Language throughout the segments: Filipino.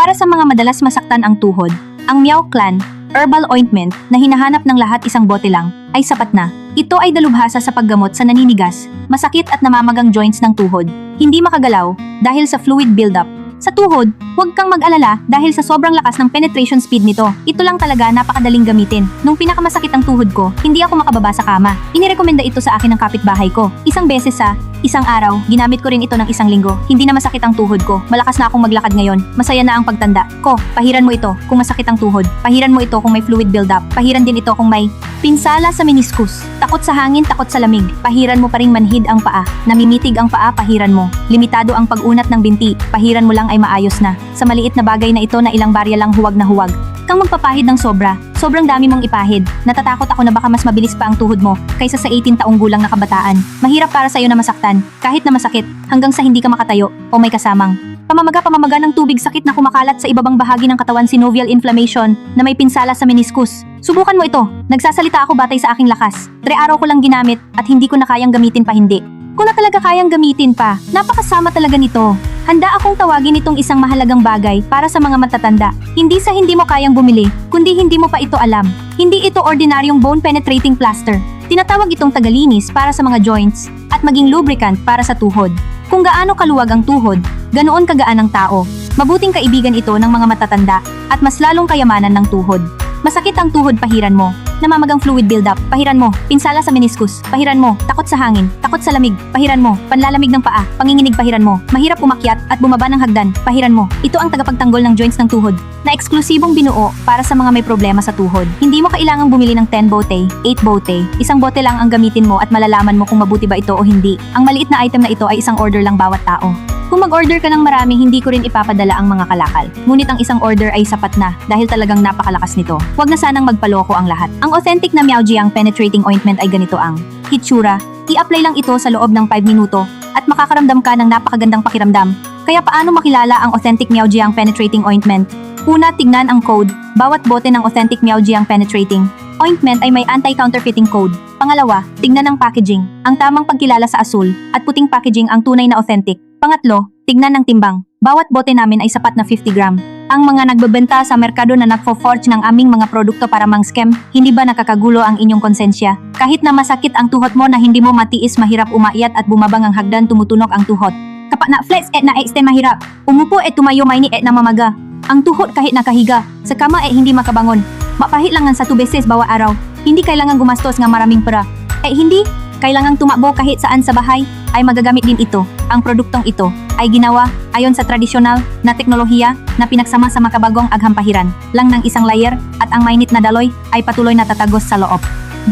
Para sa mga madalas masaktan ang tuhod, ang Miao Clan Herbal Ointment na hinahanap ng lahat isang bote lang ay sapat na. Ito ay dalubhasa sa paggamot sa naninigas, masakit at namamagang joints ng tuhod. Hindi makagalaw dahil sa fluid buildup. Sa tuhod, huwag kang mag-alala dahil sa sobrang lakas ng penetration speed nito. Ito lang talaga napakadaling gamitin. Nung pinakamasakit ang tuhod ko, hindi ako makababa sa kama. Inirekomenda ito sa akin ng kapitbahay ko. Isang beses sa isang araw, ginamit ko rin ito ng isang linggo. Hindi na masakit ang tuhod ko. Malakas na akong maglakad ngayon. Masaya na ang pagtanda. Ko, pahiran mo ito kung masakit ang tuhod. Pahiran mo ito kung may fluid buildup. Pahiran din ito kung may pinsala sa meniscus. Takot sa hangin, takot sa lamig. Pahiran mo pa ring manhid ang paa. Namimitig ang paa, pahiran mo. Limitado ang pag-unat ng binti. Pahiran mo lang ay maayos na. Sa maliit na bagay na ito na ilang barya lang huwag na huwag kang magpapahid ng sobra. Sobrang dami mong ipahid. Natatakot ako na baka mas mabilis pa ang tuhod mo kaysa sa 18 taong gulang na kabataan. Mahirap para sa'yo na masaktan, kahit na masakit, hanggang sa hindi ka makatayo o may kasamang pamamaga ng tubig, sakit na kumakalat sa ibabang bahagi ng katawan, synovial inflammation na may pinsala sa meniscus. Subukan mo ito. Nagsasalita ako batay sa aking lakas. 3 araw ko lang ginamit at hindi ko na kayang gamitin pa hindi. Kung na talaga kayang gamitin pa, napakasama talaga nito. Handa akong tawagin itong isang mahalagang bagay para sa mga matatanda. Hindi sa hindi mo kayang bumili, kundi hindi mo pa ito alam. Hindi ito ordinaryong bone penetrating plaster. Tinatawag itong tagalinis para sa mga joints at maging lubricant para sa tuhod. Kung gaano kaluwag ang tuhod, ganoon kagaan ang tao. Mabuting kaibigan ito ng mga matatanda at mas lalong kayamanan ng tuhod. Masakit ang tuhod, pahiran mo. Namamagang fluid buildup, pahiran mo. Pinsala sa meniscus, pahiran mo. Takot sa hangin, takot sa lamig, pahiran mo. Panlalamig ng paa, panginginig, pahiran mo. Mahirap umakyat at bumaba ng hagdan, pahiran mo. Ito ang tagapagtanggol ng joints ng tuhod na eksklusibong binuo para sa mga may problema sa tuhod. Hindi mo kailangang bumili ng 10 bote, 8 bote. Isang bote lang ang gamitin mo at malalaman mo kung mabuti ba ito o hindi. Ang maliit na item na ito ay isang order lang bawat tao. Kung mag-order ka ng marami, hindi ko rin ipapadala ang mga kalakal. Ngunit ang isang order ay sapat na dahil talagang napakalakas nito. Huwag na sanang magpaloko ang lahat. Ang authentic na Miaojiang penetrating ointment ay ganito ang hitsura. I-apply lang ito sa loob ng 5 minuto at makakaramdam ka ng napakagandang pakiramdam. Kaya paano makilala ang authentic Miaojiang penetrating ointment? Una, tignan ang code. Bawat bote ng authentic Miaojiang penetrating ointment ay may anti-counterfeiting code. Pangalawa, tignan ang packaging. Ang tamang pagkilala sa asul at puting packaging ang tunay na authentic. Pangatlo, tignan ang timbang. Bawat bote namin ay sapat na 50 gram. Ang mga nagbebenta sa merkado na nagfo-forge ng aming mga produkto para mang-scam, hindi ba nakakagulo ang inyong konsensya? Kahit na masakit ang tuhod mo na hindi mo matiis, mahirap umakyat at bumabang ang hagdan, tumutunog ang tuhod. Kapak na flex na extend mahirap. Umupo tumayo may ni na mamaga. Ang tuhod kahit nakahiga, sa kama hindi makabangon. Mapahit lang sa 2 beses bawa araw. Hindi kailangan gumastos ng maraming pera. Hindi kailangang tumakbo kahit saan sa bahay ay magagamit din ito. Ang produktong ito ay ginawa ayon sa tradisyonal na teknolohiya na pinagsama sa makabagong aghampahiran lang ng isang layer at ang mainit na daloy ay patuloy na tatagos sa loob.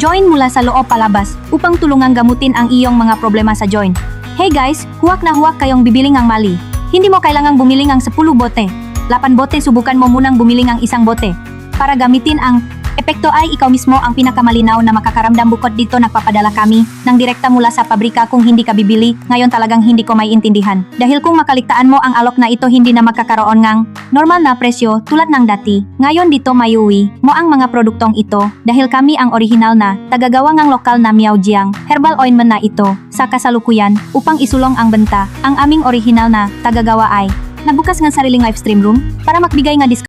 Join mula sa loob palabas upang tulungang gamutin ang iyong mga problema sa joint. Hey guys, huwag na huwag kayong bibiling ang mali. Hindi mo kailangang bumiling ang 10 bote. 8 bote, subukan mo munang bumiling ang 1 bote. Para gamitin ang epekto ay ikaw mismo ang pinakamalinaw na makakaramdam. Bukod dito, nagpapadala kami ng direkta mula sa pabrika. Kung hindi ka bibili, ngayon talagang hindi ko maiintindihan. Dahil kung makaligtaan mo ang alok na ito, hindi na magkakaroon ngang normal na presyo tulad ng dati. Ngayon dito mayuwi mo ang mga produktong ito dahil kami ang orihinal na tagagawa ng lokal na Miaojiang herbal ointment na ito sa kasalukuyan upang isulong ang benta. Ang aming orihinal na tagagawa ay nagbukas ng sariling live stream room para magbigay nga discount